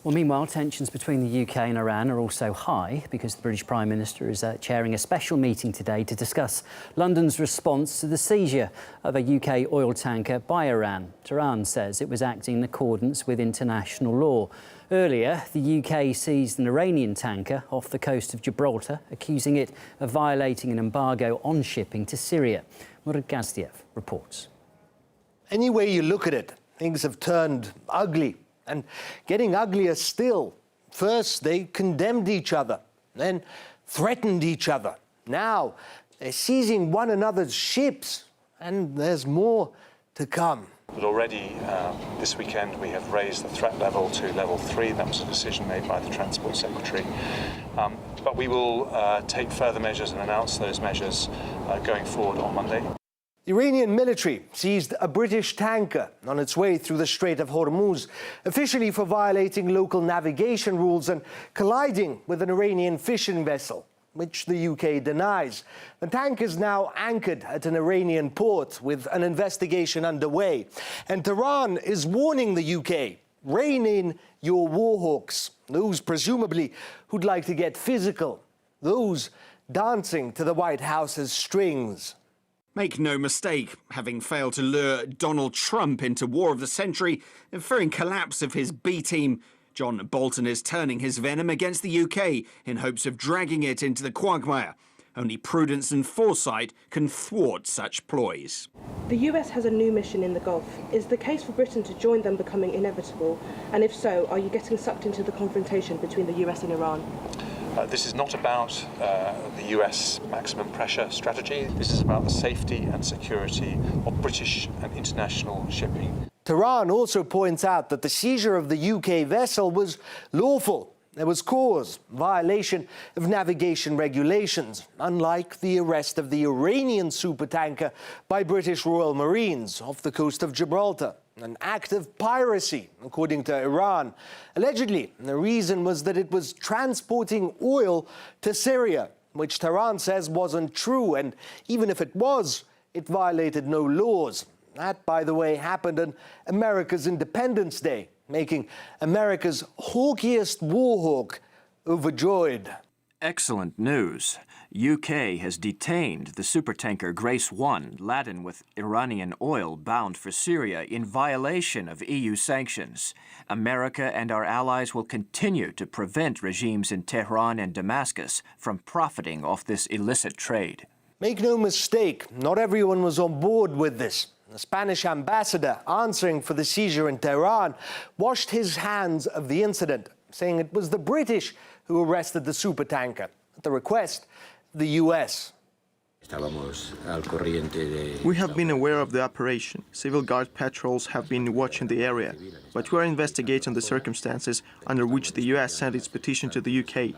Well, meanwhile, tensions between the UK and Iran are also high because the British Prime Minister is chairing a special meeting today to discuss London's response to the seizure of a UK oil tanker by Iran. Tehran says it was acting in accordance with international law. Earlier, the UK seized an Iranian tanker off the coast of Gibraltar, accusing it of violating an embargo on shipping to Syria. Murad Gazdiev reports. Any way you look at it, things have turned ugly. And getting uglier still. First, they condemned each other, then threatened each other. Now, they're seizing one another's ships, and there's more to come. But already this weekend we have raised the threat level to level 3. That was a decision made by the Transport Secretary. But we will take further measures and announce those measures going forward on Monday. The Iranian military seized a British tanker on its way through the Strait of Hormuz, officially for violating local navigation rules and colliding with an Iranian fishing vessel, which the UK denies. The tanker is now anchored at an Iranian port with an investigation underway. And Tehran is warning the UK, rein in your warhawks, those presumably who'd like to get physical, those dancing to the White House's strings. Make no mistake, having failed to lure Donald Trump into war of the century and fearing collapse of his B team, John Bolton is turning his venom against the UK in hopes of dragging it into the quagmire. Only prudence and foresight can thwart such ploys. The US has a new mission in the Gulf. Is the case for Britain to join them becoming inevitable? And if so, are you getting sucked into the confrontation between the US and Iran? This is not about the US maximum pressure strategy. This is about the safety and security of British and international shipping. Tehran also points out that the seizure of the UK vessel was lawful. There was cause, violation of navigation regulations, unlike the arrest of the Iranian supertanker by British Royal Marines off the coast of Gibraltar. An act of piracy, according to Iran. Allegedly, the reason was that it was transporting oil to Syria, which Tehran says wasn't true, and even if it was, it violated no laws. That, by the way, happened on America's Independence Day, making America's hawkiest warhawk overjoyed. Excellent news. UK has detained the supertanker Grace 1 laden with Iranian oil bound for Syria in violation of EU sanctions. America and our allies will continue to prevent regimes in Tehran and Damascus from profiting off this illicit trade. Make no mistake, not everyone was on board with this. The Spanish ambassador, answering for the seizure in Tehran, washed his hands of the incident, saying it was the British who arrested the supertanker at the request of the US. We have been aware of the operation. Civil Guard patrols have been watching the area, but we are investigating the circumstances under which the US sent its petition to the UK.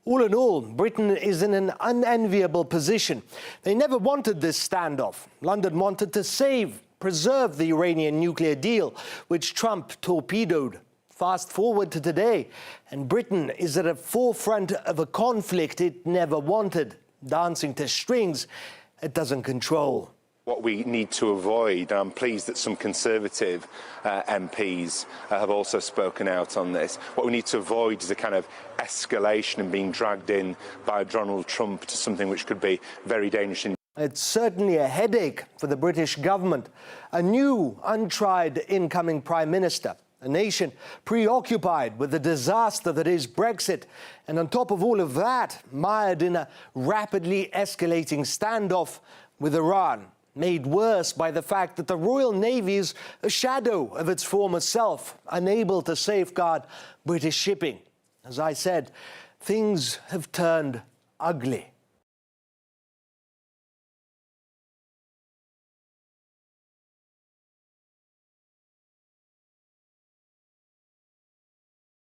All in all, Britain is in an unenviable position. They never wanted this standoff. London wanted to preserve the Iranian nuclear deal, which Trump torpedoed. Fast forward to today, and Britain is at the forefront of a conflict it never wanted, dancing to strings it doesn't control. What we need to avoid, and I'm pleased that some Conservative MPs have also spoken out on this, what we need to avoid is a kind of escalation and being dragged in by Donald Trump to something which could be very dangerous. It's certainly a headache for the British government. A new, untried incoming Prime Minister, a nation preoccupied with the disaster that is Brexit, and on top of all of that, mired in a rapidly escalating standoff with Iran, made worse by the fact that the Royal Navy is a shadow of its former self, unable to safeguard British shipping. As I said, things have turned ugly.